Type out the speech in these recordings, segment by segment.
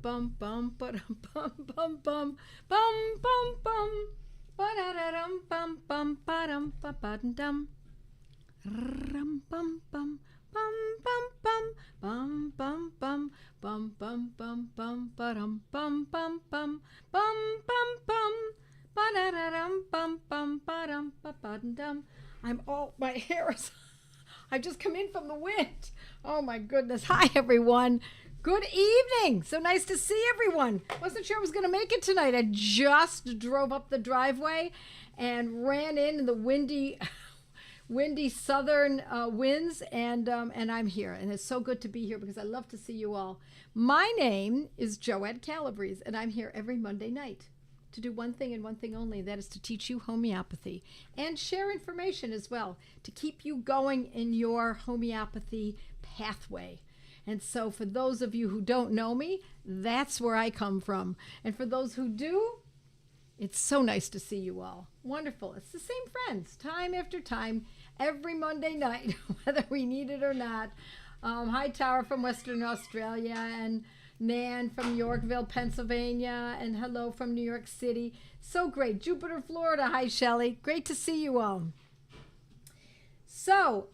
bum bum ba-dum bum bum bum bum bum bum ba-da-da-dum bum bum ba-dum ba-ba-dum rum bum bum bum bum bum bum bum bum bum bum bum bum ba-dum bum bum bum bum bum bum ba-da-da-dum bum bum ba-dum ba-ba-dum. I'm all my hair is I just come in from the wind. Oh my goodness. Hi everyone. Good evening. So nice to see everyone. Wasn't sure I was going to make it tonight. I just drove up the driveway and ran in the windy southern winds, and I'm here, and it's so good to be here because I love to see you all. My name is Joette Calabrese, and I'm here every Monday night to do one thing and one thing only, that is to teach you homeopathy and share information as well to keep you going in your homeopathy pathway. And so for those of you who don't know me, that's where I come from. And for those who do, it's so nice to see you all. Wonderful. It's the same friends, time after time, every Monday night, whether we need it or not. Hi, Tara from Western Australia, and Nan from Yorkville, Pennsylvania, and hello from New York City. So great. Jupiter, Florida. Hi, Shelley. Great to see you all. So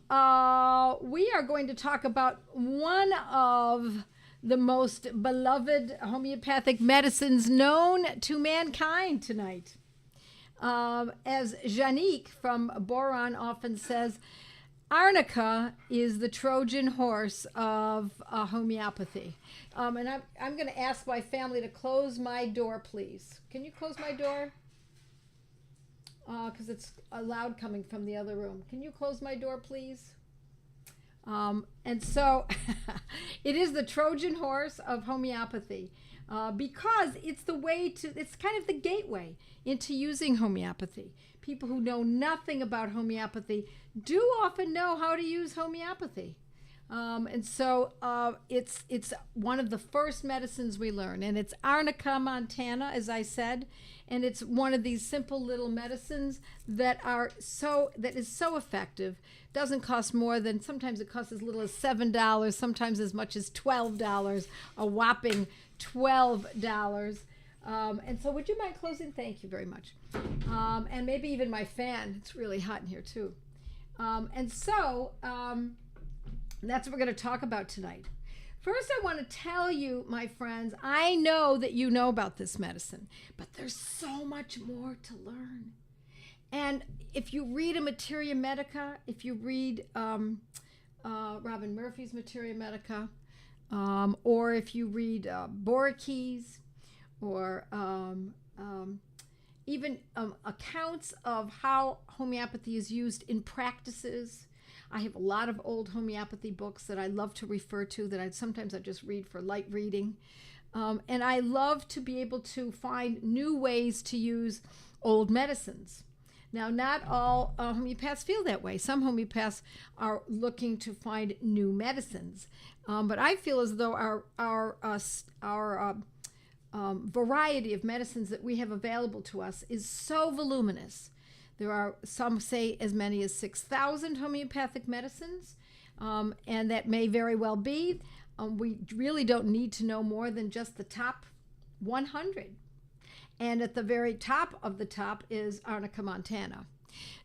we are going to talk about one of the most beloved homeopathic medicines known to mankind tonight. As Janique from Boron often says, Arnica is the Trojan horse of homeopathy. And I'm going to ask my family to close my door, please. Can you close my door? Because it's loud coming from the other room. Can you close my door, please? And so it is the Trojan horse of homeopathy because it's it's kind of the gateway into using homeopathy. People who know nothing about homeopathy do often know how to use homeopathy. And so it's one of the first medicines we learn, and it's Arnica montana, as I said, and it's one of these simple little medicines that is so effective. Doesn't cost more than, sometimes it costs as little as $7, sometimes as much as $12, a whopping $12. And so would you mind closing? Thank you very much. And maybe even my fan. It's really hot in here too. And so that's what we're going to talk about tonight. First, I want to tell you, my friends, I know that you know about this medicine, but there's so much more to learn. And if you read a Materia Medica, if you read Robin Murphy's Materia Medica, or if you read Boricchi's, or even accounts of how homeopathy is used in practices. I have a lot of old homeopathy books that I love to refer to, that I just read for light reading. And I love to be able to find new ways to use old medicines. Now, not all homeopaths feel that way. Some homeopaths are looking to find new medicines. But I feel as though our variety of medicines that we have available to us is so voluminous. There are, some say, as many as 6,000 homeopathic medicines, and that may very well be. We really don't need to know more than just the top 100. And at the very top of the top is Arnica montana.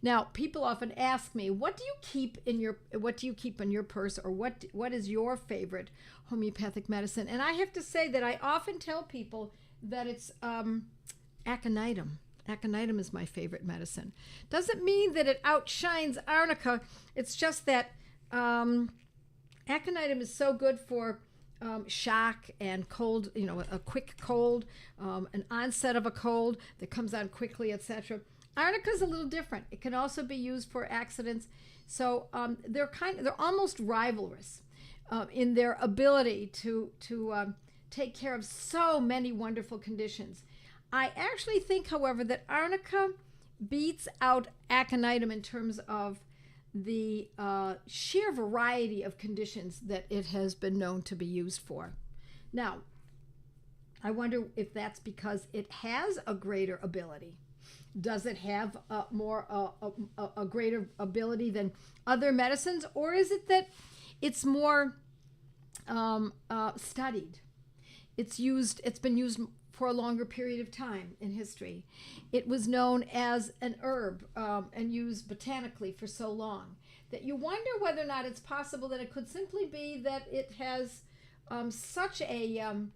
Now, people often ask me, what do you keep in your purse, or what is your favorite homeopathic medicine? And I have to say that I often tell people that it's aconitum. Aconitum is my favorite medicine. Doesn't mean that it outshines Arnica. It's just that aconitum is so good for shock and cold, a quick cold, an onset of a cold that comes on quickly, etc. Arnica is a little different. It can also be used for accidents. So they're almost rivalrous in their ability to take care of so many wonderful conditions. I actually think, however, that Arnica beats out aconitum in terms of the sheer variety of conditions that it has been known to be used for. Now, I wonder if that's because it has a greater ability. Does it have a greater ability than other medicines, or is it that it's more studied? It's been used for a longer period of time in history. It was known as an herb and used botanically for so long that you wonder whether or not it's possible that it could simply be that it has such an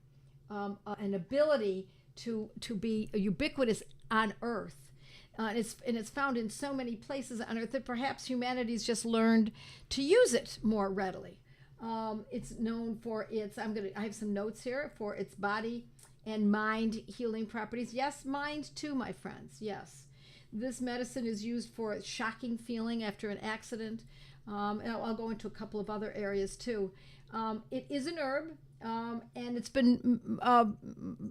ability to be ubiquitous on Earth. It's found in so many places on Earth that perhaps humanity's just learned to use it more readily. It's known for its, I have some notes here, for its body and mind healing properties. Yes, mind too, my friends, yes. This medicine is used for shocking feeling after an accident. And I'll go into a couple of other areas too. It is an herb. And it's been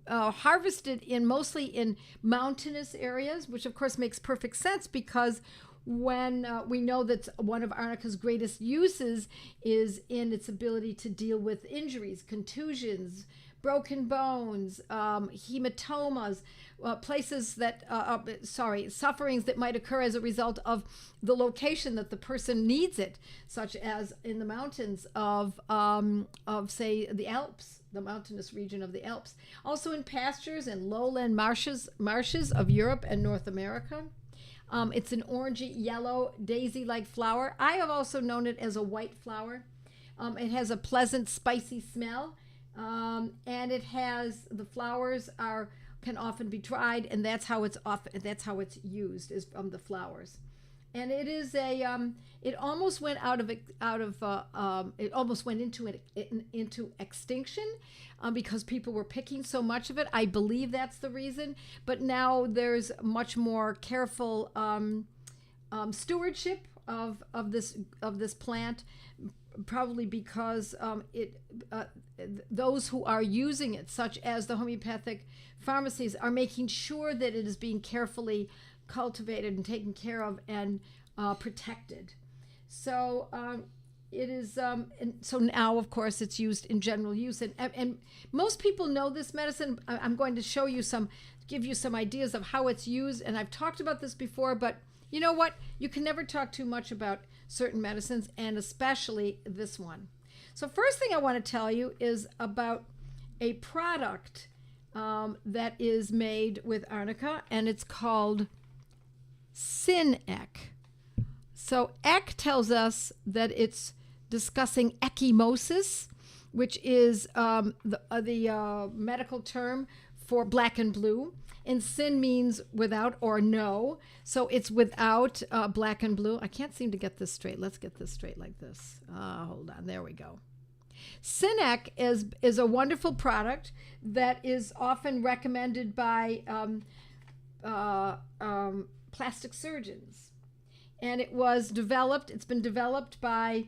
harvested mostly in mountainous areas, which of course makes perfect sense because when we know that one of Arnica's greatest uses is in its ability to deal with injuries, contusions, broken bones, hematomas, places that, sufferings that might occur as a result of the location that the person needs it, such as in the mountains of say, the Alps, the mountainous region of the Alps. Also in pastures and lowland marshes of Europe and North America. It's an orangey yellow daisy-like flower. I have also known it as a white flower. It has a pleasant, spicy smell. And it has, the flowers can often be dried, and that's how it's used, is from the flowers. And it is it almost went it almost went into extinction because people were picking so much of it. I believe that's the reason. But now there's much more careful stewardship of this plant, probably because those who are using it, such as the homeopathic pharmacies, are making sure that it is being carefully cultivated and taken care of and protected. So it is, and so now, of course, it's used in general use, and most people know this medicine. I'm going to give you some ideas of how it's used, and I've talked about this before, but you know what? You can never talk too much about certain medicines, and especially this one. So first thing I want to tell you is about a product that is made with Arnica, and it's called Syn-Ek. So Ek tells us that it's discussing ecchymosis, which is the medical term for black and blue. And Syn means without or no. So it's without black and blue. I can't seem to get this straight. Let's get this straight like this. Hold on. There we go. Syn-Ek is a wonderful product that is often recommended by plastic surgeons. And it's been developed by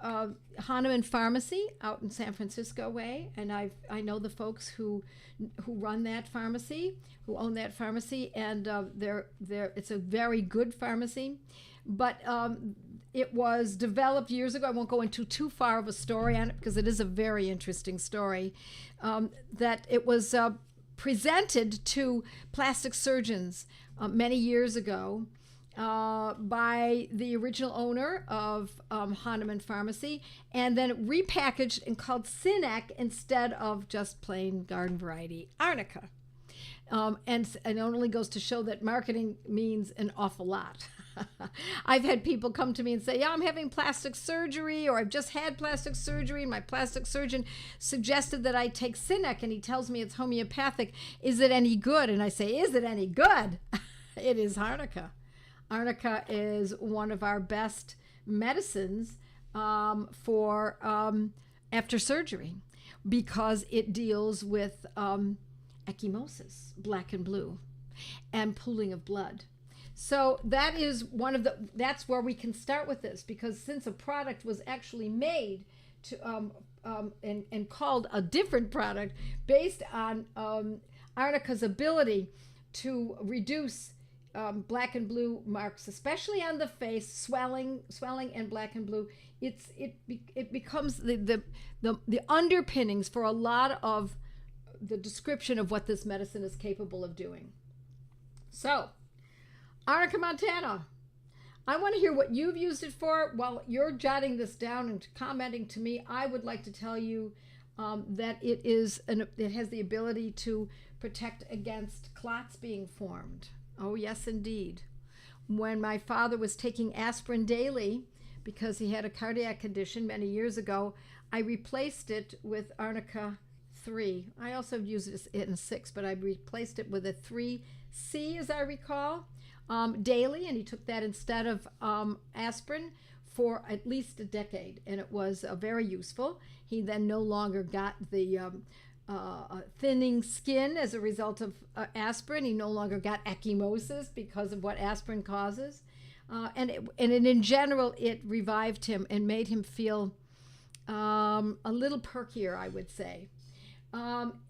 Hahnemann Pharmacy out in San Francisco way, and I know the folks who run that pharmacy, who own that pharmacy, and it's a very good pharmacy. But it was developed years ago. I won't go into too far of a story on it because it is a very interesting story. That it was presented to plastic surgeons many years ago. By the original owner of Hahnemann Pharmacy, and then repackaged and called Syn-Ek instead of just plain garden variety Arnica. And it only goes to show that marketing means an awful lot. I've had people come to me and say, yeah, I'm having plastic surgery, or I've just had plastic surgery, and my plastic surgeon suggested that I take Syn-Ek, and he tells me it's homeopathic. Is it any good? And I say, is it any good? It is Arnica. Arnica is one of our best medicines for after surgery because it deals with ecchymosis, black and blue, and pooling of blood. So that is that's where we can start with this, because since a product was actually made to and called a different product based on Arnica's ability to reduce black and blue marks, especially on the face, swelling and black and blue. It becomes the underpinnings for a lot of the description of what this medicine is capable of doing. So, Arnica montana, I want to hear what you've used it for. While you're jotting this down and commenting to me, I would like to tell you that it has the ability to protect against clots being formed. Oh, yes, indeed. When my father was taking aspirin daily because he had a cardiac condition many years ago, I replaced it with Arnica 3. I also used it in 6, but I replaced it with a 3C, as I recall, daily, and he took that instead of aspirin for at least a decade, and it was very useful. He then no longer got the thinning skin as a result of aspirin. He no longer got ecchymosis because of what aspirin causes. And in general, it revived him and made him feel a little perkier, I would say.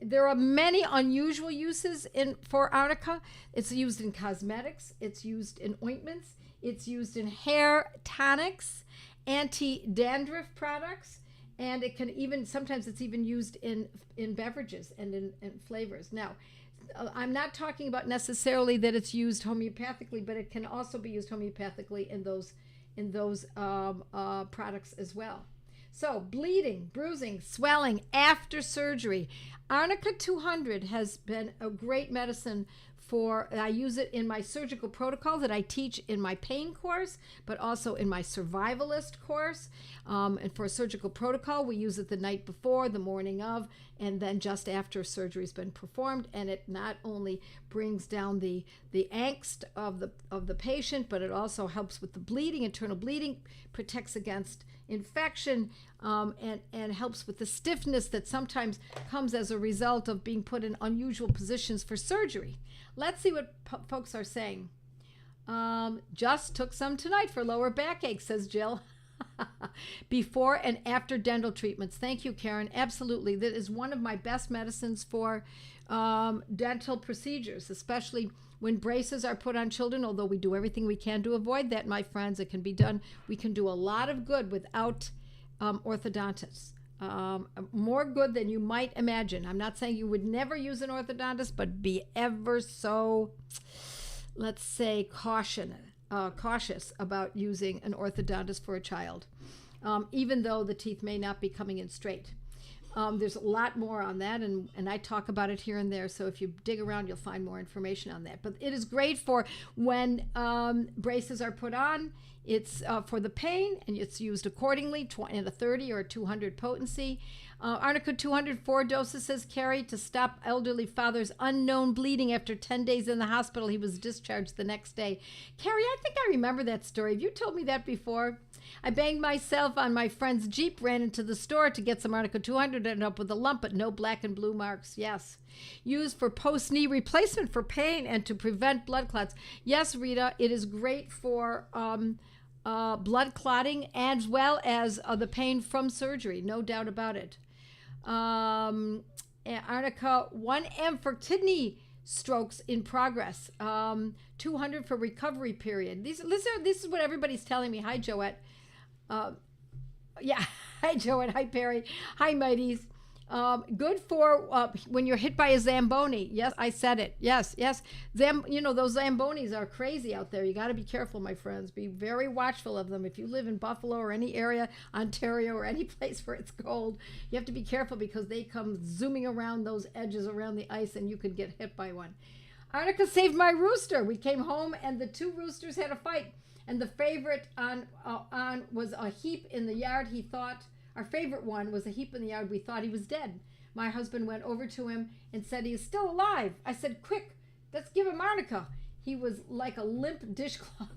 There are many unusual uses for Arnica. It's used in cosmetics. It's used in ointments. It's used in hair tonics, anti-dandruff products, and it can even, sometimes it's even used in beverages and in flavors. Now, I'm not talking about necessarily that it's used homeopathically, but it can also be used homeopathically in those products as well. So, bleeding, bruising, swelling after surgery. Arnica 200 has been a great medicine I use it in my surgical protocol that I teach in my pain course, but also in my survivalist course. And for a surgical protocol, we use it the night before, the morning of, and then just after surgery's been performed. And it not only brings down the angst of the patient, but it also helps with the bleeding, internal bleeding, protects against infection, and helps with the stiffness that sometimes comes as a result of being put in unusual positions for surgery. Let's see what folks are saying. Just took some tonight for lower backache, says Jill. Before and after dental treatments. Thank you, Karen. Absolutely. That is one of my best medicines for dental procedures, especially when braces are put on children, although we do everything we can to avoid that, my friends. It can be done. We can do a lot of good without orthodontists. More good than you might imagine. I'm not saying you would never use an orthodontist, but be ever so, let's say, cautious about using an orthodontist for a child, even though the teeth may not be coming in straight. There's a lot more on that, and I talk about it here and there, so if you dig around, you'll find more information on that. But it is great for when braces are put on. It's for the pain, and it's used accordingly, in a 30 or 200 potency. Arnica 204 doses, says Carrie, to stop elderly father's unknown bleeding after 10 days in the hospital. He was discharged the next day. Carrie, I think I remember that story. Have you told me that before? I banged myself on my friend's Jeep, ran into the store to get some Arnica 200, ended up with a lump, but no black and blue marks. Yes. Used for post-knee replacement for pain and to prevent blood clots. Yes, Rita, it is great for blood clotting as well as the pain from surgery. No doubt about it. Arnica 1M for kidney strokes in progress. 200 for recovery period. This is what everybody's telling me. Hi, Joette. Yeah. Hi, Joette. Hi, Perry. Hi, Mighties. Good for when you're hit by a Zamboni. Yes, I said it. Yes. Those Zambonis are crazy out there. You got to be careful, my friends. Be very watchful of them. If you live in Buffalo or any area, Ontario, or any place where it's cold, you have to be careful because they come zooming around those edges around the ice and you could get hit by one. Arnica saved my rooster. We came home and the two roosters had a fight. And the favorite was a heap in the yard. Our favorite one was a heap in the yard. We thought he was dead. My husband went over to him and said, he is still alive. I said, quick, let's give him Arnica. He was like a limp dishcloth.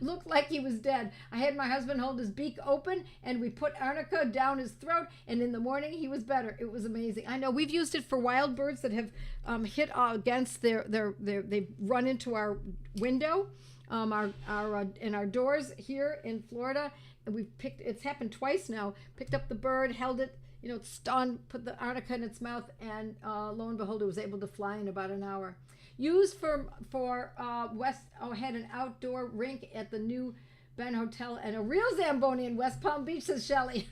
Looked like he was dead. I had my husband hold his beak open, and we put Arnica down his throat, and in the morning he was better. It was amazing. I know we've used it for wild birds that have hit against they've run into our window, in our doors here in Florida. And it's happened twice now, picked up the bird, held it, it's stunned, put the Arnica in its mouth, and lo and behold, it was able to fly in about an hour. Used for had an outdoor rink at the new Ben Hotel and a real Zamboni in West Palm Beach, says Shelley.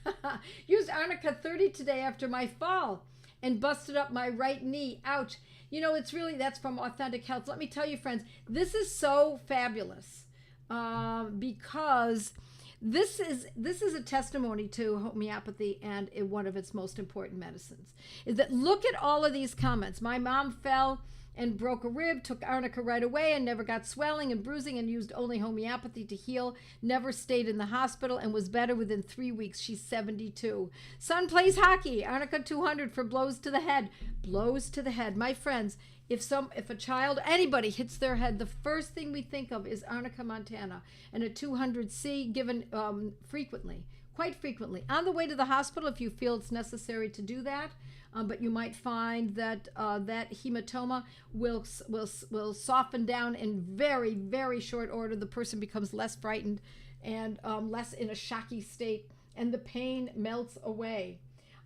Used Arnica 30 today after my fall and busted up my right knee. Ouch. That's from Authentic Health. Let me tell you, friends, this is so fabulous because this is a testimony to homeopathy and one of its most important medicines. Is that look at all of these comments. My mom fell and broke a rib, took Arnica right away and never got swelling and bruising and used only homeopathy to heal, never stayed in the hospital and was better within 3 weeks. She's 72. Son plays hockey, Arnica 200 for blows to the head. Blows to the head. My friends, if a child, anybody hits their head, the first thing we think of is Arnica montana and a 200C given frequently, quite frequently. On the way to the hospital, if you feel it's necessary to do that, but you might find that that hematoma will soften down in very, very short order. The person becomes less frightened and less in a shocky state, and the pain melts away.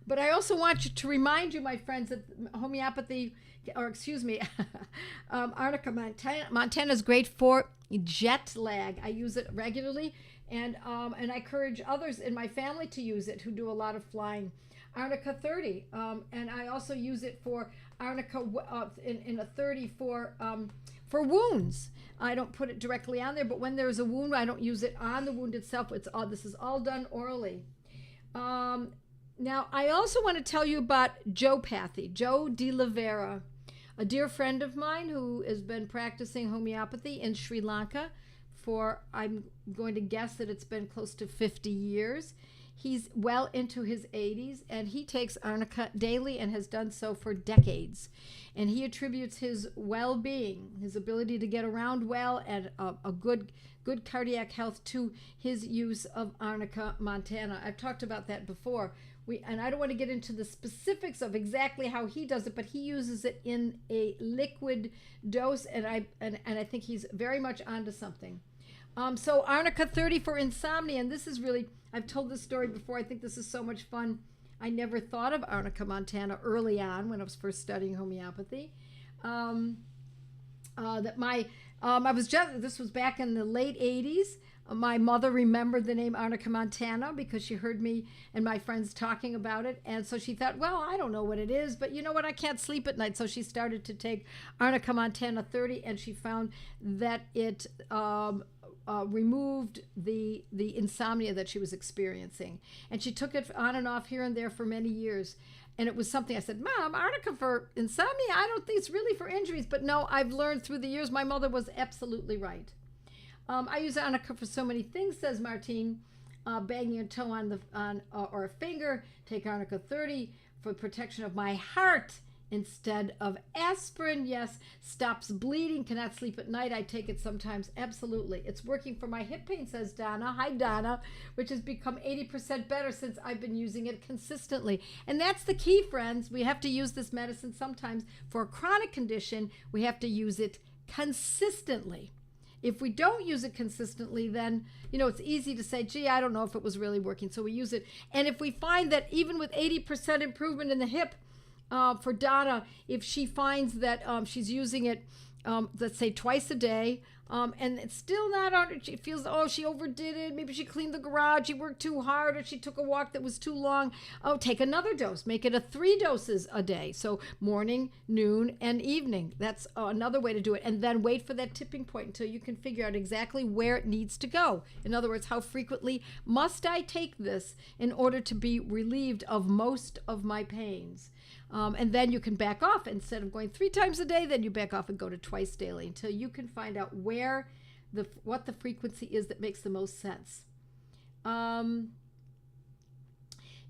But I also want to remind you, my friends, that homeopathy, or excuse me, Arnica montana is great for jet lag. I use it regularly, and I encourage others in my family to use it who do a lot of flying. Arnica 30, and I also use it for Arnica in a 30 for wounds. I don't put it directly on there, but when there's a wound, I don't use it on the wound itself. This is all done orally. Now, I also want to tell you about Joepathy, Joe de Oliveira, a dear friend of mine who has been practicing homeopathy in Sri Lanka for, I'm going to guess that it's been close to 50 years. He's well into his 80s, and he takes Arnica daily and has done so for decades. And he attributes his well-being, his ability to get around well, and a good cardiac health to his use of Arnica montana. I've talked about that before. And I don't want to get into the specifics of exactly how he does it, but he uses it in a liquid dose, and I think he's very much onto something. So Arnica 30 for insomnia, and this is really, I've told this story before. I think this is so much fun. I never thought of Arnica montana early on when I was first studying homeopathy. This was back in the late 80s. My mother remembered the name Arnica montana because she heard me and my friends talking about it. And so she thought, well, I don't know what it is, but you know what? I can't sleep at night. So she started to take Arnica montana 30, and she found that it removed the insomnia that she was experiencing. And she took it on and off here and there for many years. And it was something I said, Mom, Arnica for insomnia? I don't think it's really for injuries. But no, I've learned through the years, my mother was absolutely right. I use Arnica for so many things, says Martine. Banging a toe or a finger. Take Arnica 30 for protection of my heart instead of aspirin. Yes. Stops bleeding. Cannot sleep at night. I take it sometimes. Absolutely. It's working for my hip pain, says Donna. Hi, Donna. Which has become 80% better since I've been using it consistently. And that's the key, friends. We have to use this medicine sometimes. For a chronic condition, we have to use it consistently. If we don't use it consistently, then, it's easy to say, gee, I don't know if it was really working. So we use it. And if we find that even with 80% improvement in the hip, for Donna, if she finds that she's using it, let's say twice a day, and it's still not on, she feels, she overdid it. Maybe she cleaned the garage, she worked too hard, or she took a walk that was too long. Take another dose. Make it 3 doses a day. So morning, noon, and evening. That's another way to do it. And then wait for that tipping point until you can figure out exactly where it needs to go. In other words, how frequently must I take this in order to be relieved of most of my pains? And then you can back off. Instead of going 3 times a day, then you back off and go to twice daily until you can find out what the frequency is that makes the most sense.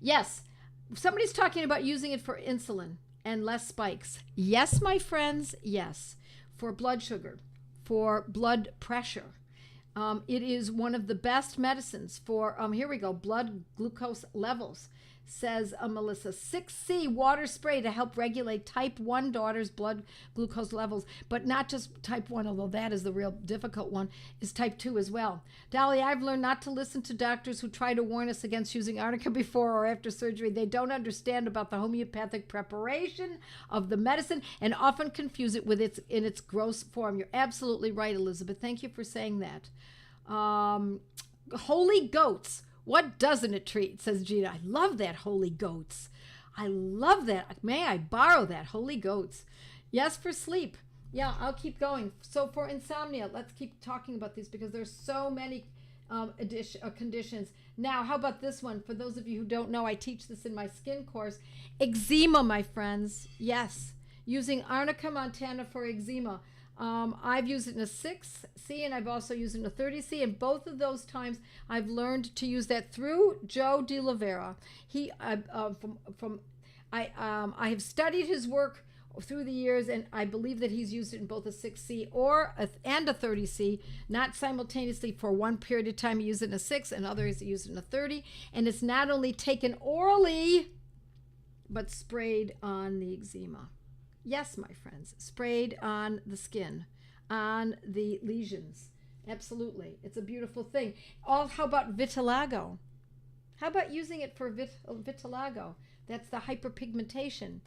Yes, somebody's talking about using it for insulin and less spikes. Yes, my friends, yes. For blood sugar, for blood pressure. It is one of the best medicines for, here we go, blood glucose levels. Says Melissa, 6C water spray to help regulate type 1 daughter's blood glucose levels, but not just type 1, although that is the real difficult one, is type 2 as well. Dolly, I've learned not to listen to doctors who try to warn us against using Arnica before or after surgery. They don't understand about the homeopathic preparation of the medicine and often confuse it with in its gross form. You're absolutely right, Elizabeth. Thank you for saying that. Holy goats. What doesn't it treat, says Gina. I love that, holy goats. I love that. May I borrow that, holy goats? Yes, for sleep. Yeah, I'll keep going. So for insomnia, let's keep talking about these because there's so many conditions. Now, how about this one? For those of you who don't know, I teach this in my skin course. Eczema, my friends. Yes, using Arnica montana for eczema. I've used it in a 6C and I've also used it in a 30C. And both of those times I've learned to use that through Joe De Oliveira. I have studied his work through the years, and I believe that he's used it in both a 6C and a 30C, not simultaneously. For one period of time he used it in a 6 and others he used it in a 30, and it's not only taken orally but sprayed on the eczema. Yes, my friends, sprayed on the skin, on the lesions. Absolutely, it's a beautiful thing. How about vitiligo? How about using it for vitiligo? That's the hyperpigmentation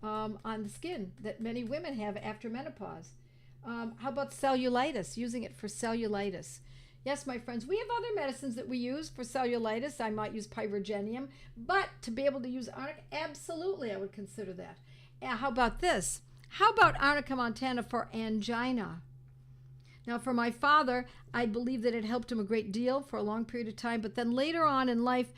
on the skin that many women have after menopause. How about cellulitis? Using it for cellulitis. Yes, my friends, we have other medicines that we use for cellulitis. I might use pyrogennium, but to be able to use Arnica, absolutely, I would consider that. How about this? How about Arnica montana for angina? Now, for my father, I believe that it helped him a great deal for a long period of time, but then later on in life,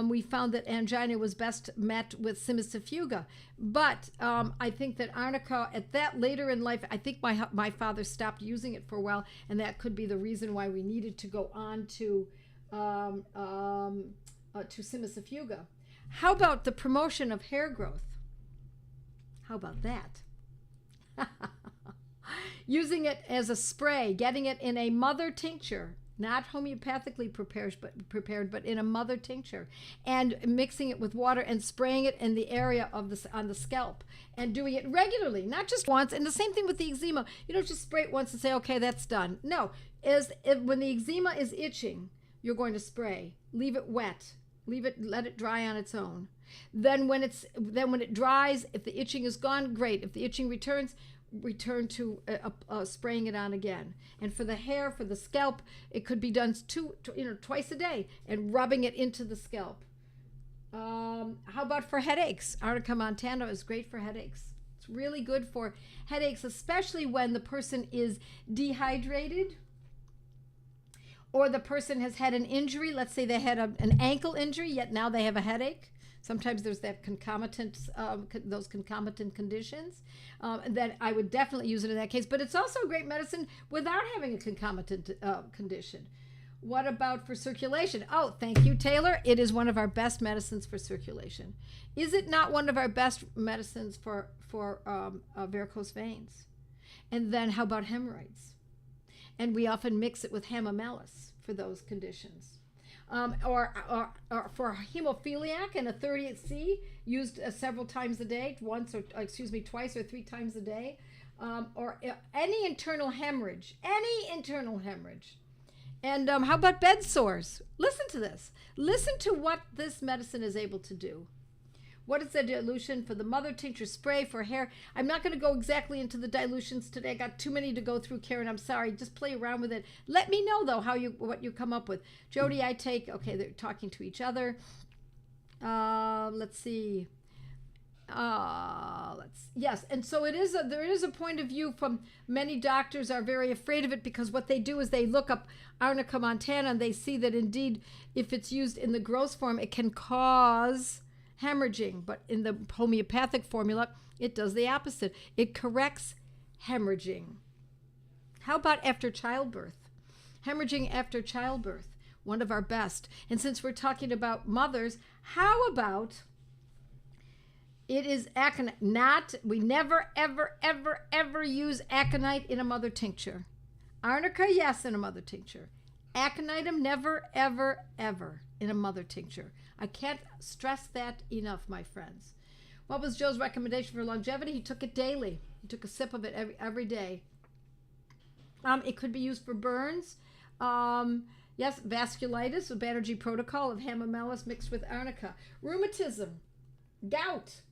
we found that angina was best met with Cimicifuga. But I think that Arnica, at that later in life, I think my father stopped using it for a while, and that could be the reason why we needed to go on to Cimicifuga. How about the promotion of hair growth? How about that? Using it as a spray, getting it in a mother tincture, not homeopathically prepared, but in a mother tincture, and mixing it with water and spraying it in the area of on the scalp, and doing it regularly, not just once. And the same thing with the eczema. You don't just spray it once and say, okay, that's done. No, when the eczema is itching, you're going to spray. Leave it wet. Let it dry on its own. Then when it dries, if the itching is gone, great. If the itching return to spraying it on again. And for the hair, for the scalp, it could be done twice a day and rubbing it into the scalp. How about for headaches? Arnica montana is great for headaches. It's really good for headaches, especially when the person is dehydrated or the person has had an injury. Let's say they had an ankle injury, yet now they have a headache. Sometimes there's that those concomitant conditions that I would definitely use it in that case. But it's also a great medicine without having a concomitant condition. What about for circulation? Oh, thank you, Taylor. It is one of our best medicines for circulation. Is it not one of our best medicines for varicose veins? And then how about hemorrhoids? And we often mix it with hamamelis for those conditions. Or for hemophiliac and a 30C used several times a day, twice or 3 times a day, or any internal hemorrhage. And how about bed sores? Listen to this. Listen to what this medicine is able to do. What is the dilution for the mother tincture spray for hair? I'm not going to go exactly into the dilutions today. I got too many to go through, Karen. I'm sorry. Just play around with it. Let me know, though, what you come up with. Jody, I take, okay, they're talking to each other. Let's see. Yes, and so there is a point of view from many doctors are very afraid of it because what they do is they look up Arnica montana and they see that indeed if it's used in the gross form, it can cause hemorrhaging, but in the homeopathic formula, it does the opposite. It corrects hemorrhaging. How about after childbirth? Hemorrhaging after childbirth, one of our best. And since we're talking about mothers, how about it is aconite? We never, ever, ever, ever use aconite in a mother tincture. Arnica, yes, in a mother tincture. Aconitum, never, ever, ever in a mother tincture. I can't stress that enough, my friends. What was Joe's recommendation for longevity? He took it daily. He took a sip of it every day. It could be used for burns. Yes, vasculitis, a Banerjee protocol of hamamelis mixed with arnica. Rheumatism, gout.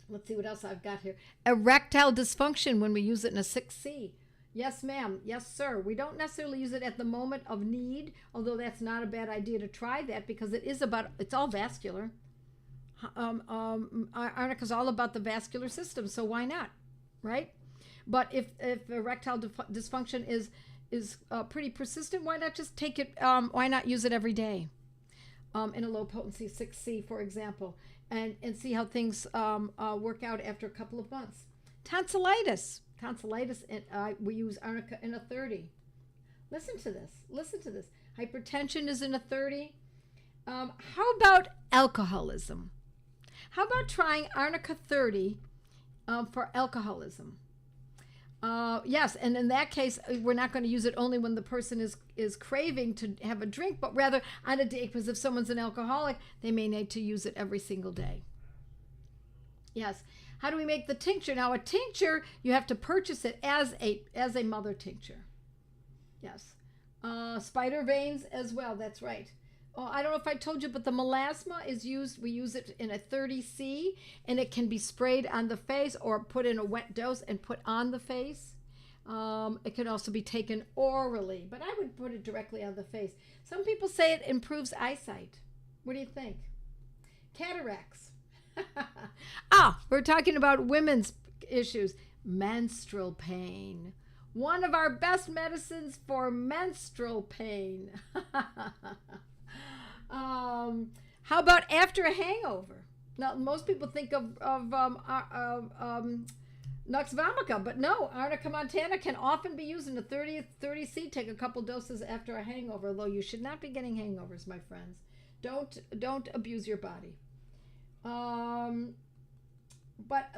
Let's see what else I've got here. Erectile dysfunction when we use it in a 6C. Yes, ma'am. Yes, sir. We don't necessarily use it at the moment of need, although that's not a bad idea to try that because it's all vascular. Arnica is all about the vascular system, so why not, right? But if erectile dysfunction is pretty persistent, why not just take it? Why not use it every day in a low potency 6C, for example, and see how things work out after a couple of months. Tonsillitis, we use Arnica in a 30. Listen to this. Hypertension is in a 30. How about alcoholism? How about trying Arnica 30 for alcoholism? Yes, and in that case, we're not going to use it only when the person is craving to have a drink, but rather on a day, because if someone's an alcoholic, they may need to use it every single day. Yes. How do we make the tincture? Now, a tincture, you have to purchase it as a mother tincture. Yes. Spider veins as well, that's right. Oh, I don't know if I told you, but the melasma is used. We use it in a 30C, and it can be sprayed on the face or put in a wet dose and put on the face. It can also be taken orally, but I would put it directly on the face. Some people say it improves eyesight. What do you think? Cataracts. We're talking about women's issues. Menstrual pain. One of our best medicines for menstrual pain. How about after a hangover? Now, most people think of Nux vomica, but no, Arnica montana can often be used in a 30C. Take a couple doses after a hangover, although you should not be getting hangovers, my friends. Don't abuse your body. But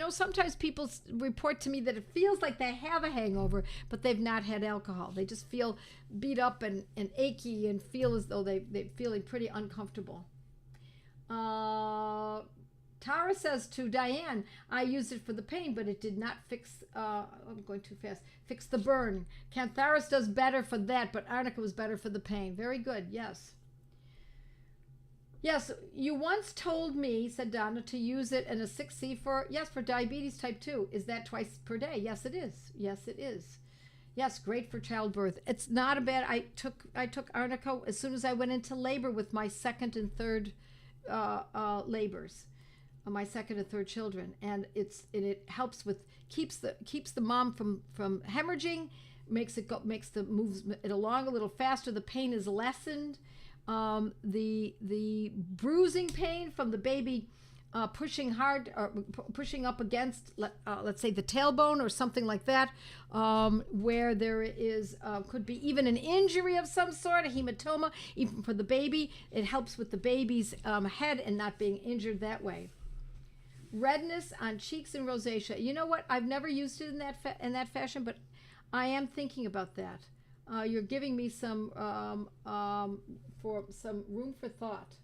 sometimes people report to me that it feels like they have a hangover, but they've not had alcohol. They just feel beat up and achy and feel as though they're feeling pretty uncomfortable. Tara says to Diane, I used it for the pain, but it did not fix, I'm going too fast, fix the burn. Cantharis does better for that, but Arnica was better for the pain. Very good, yes. Yes, you once told me, said Donna, to use it in a 6C for diabetes type 2. Is that twice per day? Yes, it is. Yes, it is. Yes, great for childbirth. It's not a bad, I took Arnica as soon as I went into labor with my second and third labors, my second and third children. And it helps with, keeps the mom from hemorrhaging, makes moves it along a little faster. The pain is lessened. The bruising pain from the baby pushing hard or pushing up against, let's say, the tailbone or something like that, where there is could be even an injury of some sort, a hematoma, even for the baby. It helps with the baby's head and not being injured that way. Redness on cheeks and rosacea. You know what? I've never used it in that fashion, but I am thinking about that. You're giving me some for some room for thought.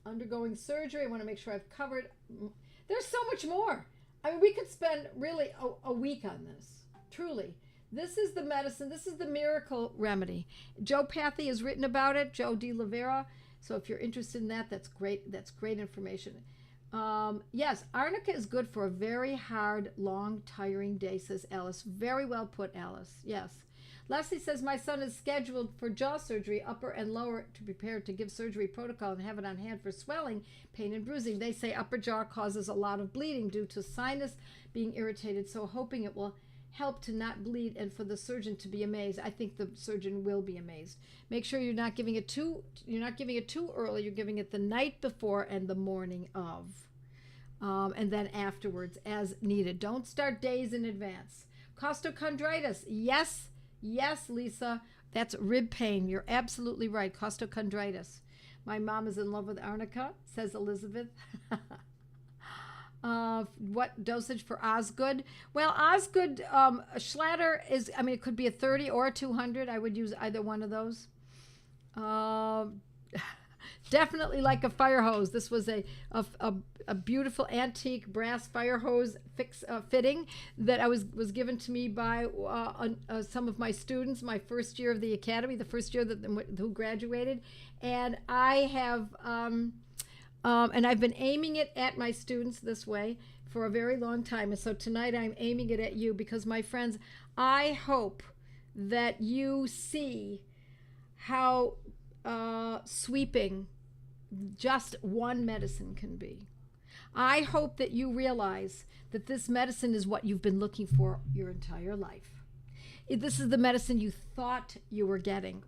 Undergoing surgery. I want to make sure I've covered. There's so much more. I mean, we could spend really a week on this. Truly. This is the medicine. This is the miracle remedy. Homeopathy has written about it, Joe De Oliveira. So if you're interested in that, that's great. That's great information. Yes, Arnica is good for a very hard, long, tiring day, says Alice. Very well put, Alice. Yes. Leslie says, my son is scheduled for jaw surgery, upper and lower, to prepare to give surgery protocol and have it on hand for swelling, pain, and bruising. They say upper jaw causes a lot of bleeding due to sinus being irritated, so hoping it will help to not bleed and for the surgeon to be amazed. I think the surgeon will be amazed. Make sure you're not giving it too early. You're giving it the night before and the morning of. And then afterwards as needed. Don't start days in advance. Costochondritis. Yes, Lisa. That's rib pain. You're absolutely right. Costochondritis. My mom is in love with Arnica, says Elizabeth. What dosage for Osgood? Well, Osgood, Schlatter is, it could be a 30 or a 200. I would use either one of those. Definitely like a fire hose. This was a beautiful antique brass fire hose fitting that was given to me by some of my students, my first year of the academy, the first year who graduated, and I have and I've been aiming it at my students this way for a very long time. And so tonight I'm aiming it at you because, my friends, I hope that you see how sweeping just one medicine can be. I hope that you realize that this medicine is what you've been looking for your entire life. This is the medicine you thought you were getting.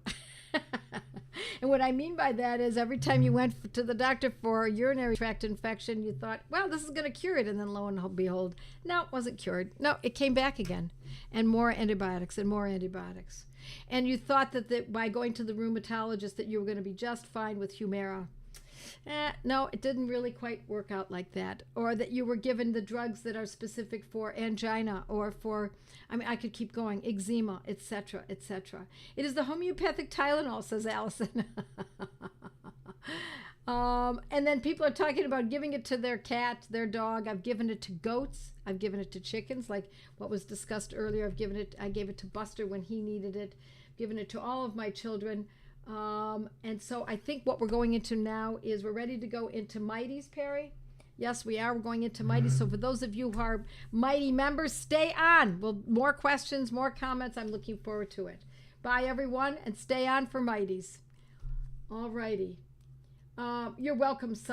And what I mean by that is every time you went to the doctor for a urinary tract infection, you thought, well, this is going to cure it. And then lo and behold, no, it wasn't cured. No, it came back again. And more antibiotics and more antibiotics. And you thought that by going to the rheumatologist that you were going to be just fine with Humira. No, it didn't really quite work out like that. Or that you were given the drugs that are specific for angina or for, I could keep going, eczema, etc., etc. It is the homeopathic Tylenol, says Allison. And then people are talking about giving it to their cat, their dog. I've given it to goats. I've given it to chickens, like what was discussed earlier. I gave it to Buster when he needed it. I've given it to all of my children. And so I think what we're going into now is we're ready to go into Mighties, Perry. Yes, we are. We're going into Mighties. So for those of you who are Mighty members, stay on. Well, more questions, more comments. I'm looking forward to it. Bye, everyone, and stay on for Mighties. All righty. You're welcome, son.